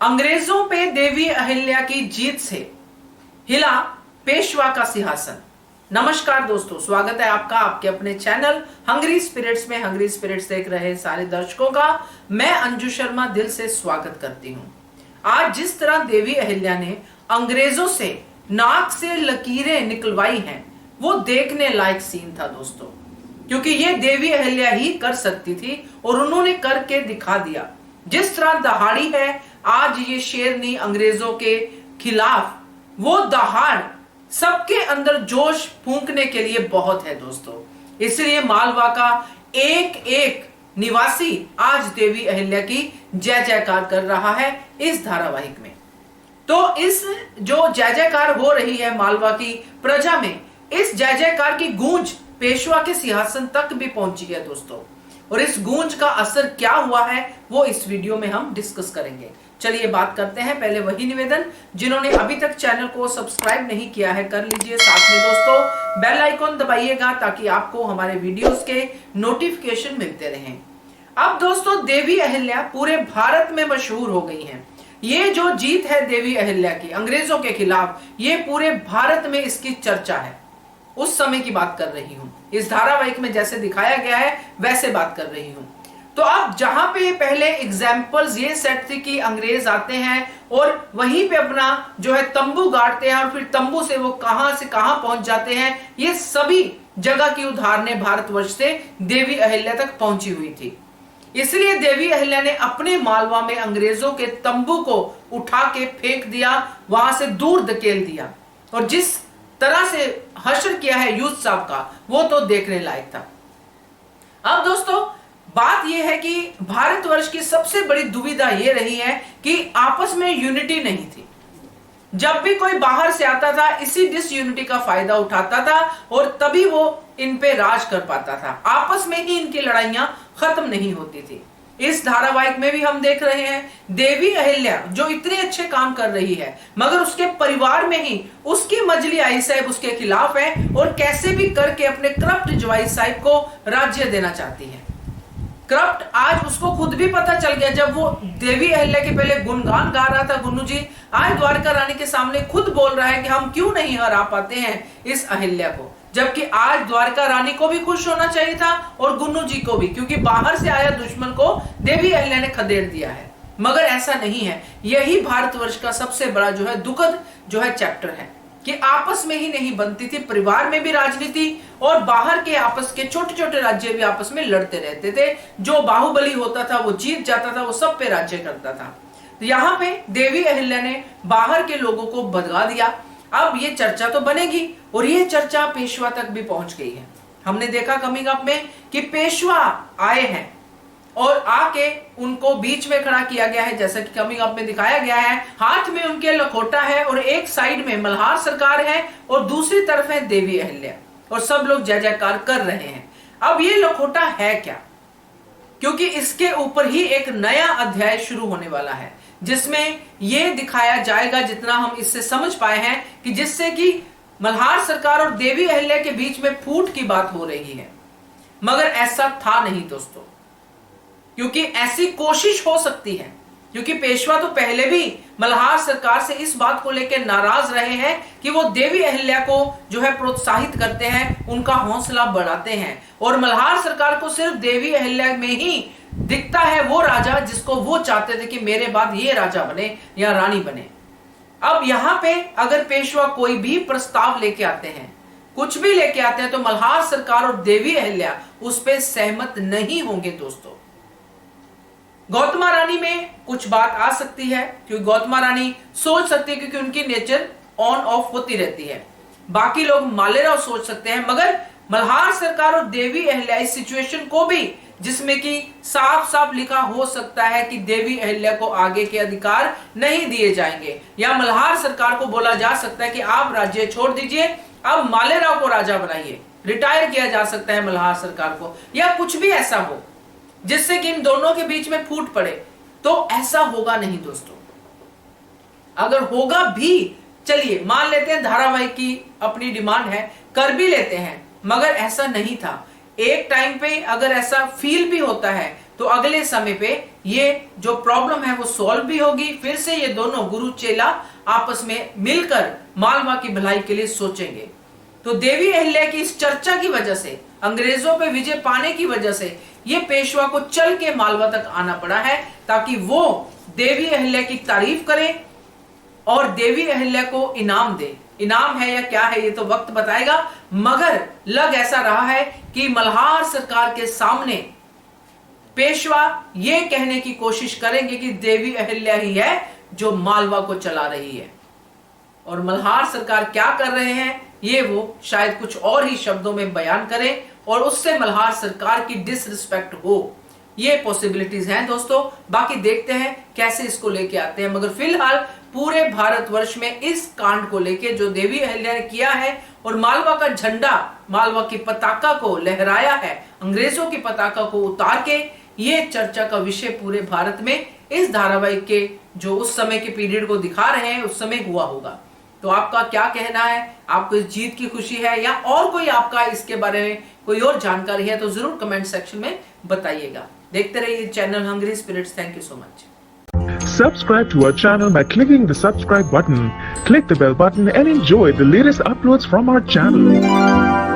अंग्रेजों पे देवी अहिल्या की जीत से हिला पेशवा का सिंहासन। नमस्कार दोस्तों, स्वागत है आपका आपके अपने चैनल हंग्री स्पिरिट्स में। हंग्री स्पिरिट्स देख रहे सारे दर्शकों का मैं अंजू शर्मा दिल से स्वागत करती हूं। आज जिस तरह देवी अहिल्या ने अंग्रेजों से नाक से लकीरें निकलवाई हैं, वो देखने लायक सीन था दोस्तों, क्योंकि ये देवी अहिल्या ही कर सकती थी और उन्होंने करके दिखा दिया। जिस तरह दहाड़ी है आज ये शेरनी अंग्रेजों के खिलाफ, वो दहाड़ सबके अंदर जोश फूंकने के लिए बहुत है दोस्तों। इसलिए मालवा का एक एक निवासी आज देवी अहिल्या की जय जयकार कर रहा है इस धारावाहिक में। तो इस जो जय जयकार हो रही है मालवा की प्रजा में, इस जय जयकार की गूंज पेशवा के सिंहासन तक भी पहुंची है दोस्तों। और इस गूंज का असर क्या हुआ है वो इस वीडियो में हम डिस्कस करेंगे। चलिए बात करते हैं। पहले वही निवेदन, जिन्होंने अभी तक चैनल को सब्सक्राइब नहीं किया है कर लीजिए, साथ में दोस्तों बेल आइकॉन दबाइएगा ताकि आपको हमारे वीडियोस के नोटिफिकेशन मिलते रहें। अब दोस्तों देवी अहिल्या पूरे भारत में मशहूर हो गई हैं। ये जो जीत है देवी अहिल्या की अंग्रेजों के खिलाफ, ये पूरे भारत में इसकी चर्चा है। उस समय की बात कर रही हूं, इस धारावाहिक में जैसे दिखाया गया है वैसे बात कर रही हूं। तो अब जहां पे पहले एग्जाम्पल्स ये सेट थी कि अंग्रेज आते हैं और वहीं पे अपना जो है तंबू गाड़ते हैं और फिर तंबू से वो कहां से कहां पहुंच जाते हैं, ये सभी जगह की उदाहरणें भारतवर्ष से देवी अहिल्या तक पहुंची हुई थी। इसलिए देवी अहिल्या ने अपने मालवा में अंग्रेजों के तंबू को उठा के फेंक दिया, वहां से दूर धकेल दिया। और जिस तरह से हश्र किया है यूथ साहब का, वो तो देखने लायक था। अब दोस्तों बात यह है कि भारतवर्ष की सबसे बड़ी दुविधा यह रही है कि आपस में यूनिटी नहीं थी। जब भी कोई बाहर से आता था, इसी डिसयूनिटी का फायदा उठाता था और तभी वो इन पे राज कर पाता था। आपस में ही इनकी लड़ाइयां खत्म नहीं होती थी। इस धारावाहिक में भी हम देख रहे हैं देवी अहिल्या जो इतने अच्छे काम कर रही है, मगर उसके परिवार में ही उसकी मजली आई साहब उसके खिलाफ है और कैसे भी करके अपने करप्ट जवाई साहब को राज्य देना चाहती है। करप्ट आज उसको खुद भी पता चल गया, जब वो देवी अहिल्या के पहले गुणगान गा रहा था गुन्नू जी, आज द्वारका रानी के सामने खुद बोल रहा है कि हम क्यों नहीं हरा पाते हैं इस अहिल्या को। जबकि आज द्वारका रानी को भी खुश होना चाहिए था और गुन्नू जी को भी, क्योंकि बाहर से आया दुश्मन को देवी अहिल्या ने खदेड़ दिया है। मगर ऐसा नहीं है। यही भारतवर्ष का सबसे बड़ा जो है दुखद जो है चैप्टर है कि आपस में ही नहीं बनती थी, परिवार में भी राजनीति और बाहर के आपस के छोटे छोटे राज्य भी आपस में लड़ते रहते थे। जो बाहुबली होता था वो जीत जाता था, वो सब पे राज्य करता था। तो यहाँ पे देवी अहिल्या ने बाहर के लोगों को भगा दिया। अब ये चर्चा तो बनेगी और ये चर्चा पेशवा तक भी पहुंच गई है। हमने देखा कमिंग अप में कि पेशवा आए हैं और आके उनको बीच में खड़ा किया गया है, जैसा कि कमिंग अप में दिखाया गया है। हाथ में उनके लखोटा है और एक साइड में मल्हार सरकार है और दूसरी तरफ है देवी अहिल्या और सब लोग जय जयकार कर रहे हैं। अब ये लखोटा है क्या? क्योंकि इसके ऊपर ही एक नया अध्याय शुरू होने वाला है, जिसमें यह दिखाया जाएगा, जितना हम इससे समझ पाए हैं, कि जिससे कि मल्हार सरकार और देवी अहिल्या के बीच में फूट की बात हो रही है। मगर ऐसा था नहीं दोस्तों, क्योंकि ऐसी कोशिश हो सकती है, क्योंकि पेशवा तो पहले भी मल्हार सरकार से इस बात को लेकर नाराज रहे हैं कि वो देवी अहिल्या को जो है प्रोत्साहित करते हैं, उनका हौसला बढ़ाते हैं और मल्हार सरकार को सिर्फ देवी अहिल्या में ही दिखता है वो राजा जिसको वो चाहते थे कि मेरे बाद ये राजा बने या रानी बने। अब यहां पे अगर पेशवा कोई भी प्रस्ताव लेके आते हैं, कुछ भी लेके आते हैं, तो मल्हार सरकार और देवी अहिल्या उस पे सहमत नहीं होंगे दोस्तों। गौतमा रानी में कुछ बात आ सकती है, क्योंकि गौतमा रानी सोच सकती है, क्योंकि उनकी नेचर ऑन ऑफ होती रहती है। बाकी लोग मालेराव सोच सकते हैं, मगर मल्हार सरकार और देवी अहिल्या इस सिचुएशन को भी, जिसमें कि साफ साफ लिखा हो सकता है कि देवी अहिल्या को आगे के अधिकार नहीं दिए जाएंगे, या मल्हार सरकार को बोला जा सकता है कि आप राज्य छोड़ दीजिए, अब मालेराव को राजा बनाइए, रिटायर किया जा सकता है मल्हार सरकार को, या कुछ भी ऐसा हो जिससे कि इन दोनों के बीच में फूट पड़े। तो ऐसा होगा नहीं दोस्तों। अगर होगा भी, चलिए मान लेते हैं धारावाहिक की अपनी डिमांड है, कर भी लेते हैं, मगर ऐसा नहीं था। एक टाइम पे अगर ऐसा फील भी होता है तो अगले समय पे ये जो प्रॉब्लम है वो सॉल्व भी होगी। फिर से ये दोनों गुरु चेला आपस में मिलकर मालवा की भलाई के लिए सोचेंगे। तो देवी अहिल्या की इस चर्चा की वजह से, अंग्रेजों पे विजय पाने की वजह से ये पेशवा को चल के मालवा तक आना पड़ा है, ताकि वो देवी अहिल्या की तारीफ करे और देवी अहिल्या को इनाम दे। इनाम है या क्या है ये तो वक्त बताएगा, मगर लग ऐसा रहा है कि मल्हार सरकार के सामने पेशवा ये कहने की कोशिश करेंगे कि देवी अहिल्या ही है जो मालवा को चला रही है, और मल्हार सरकार क्या कर रहे हैं ये वो शायद कुछ और ही शब्दों में बयान करें और उससे मल्हार सरकार की डिसरिस्पेक्ट हो। ये पॉसिबिलिटीज हैं दोस्तों, बाकी देखते हैं कैसे इसको लेके आते हैं। मगर फिलहाल पूरे भारतवर्ष में इस कांड को लेके जो देवी अहिल्या ने किया है और मालवा का झंडा, मालवा की पताका को लहराया है, अंग्रेजों की पताका को उतार के, ये चर्चा का विषय पूरे भारत में इस धारावाहिक के जो उस समय के पीरियड को दिखा रहे हैं उस समय हुआ होगा। तो आपका क्या कहना है? आपको इस जीत की खुशी है या और कोई आपका इसके बारे में कोई और जानकारी है तो जरूर कमेंट सेक्शन में बताइएगा। देखते रहिए channel hungry spirits. Thank you so much. Subscribe to our channel by clicking the subscribe button. Click the bell button and enjoy the latest uploads from our channel.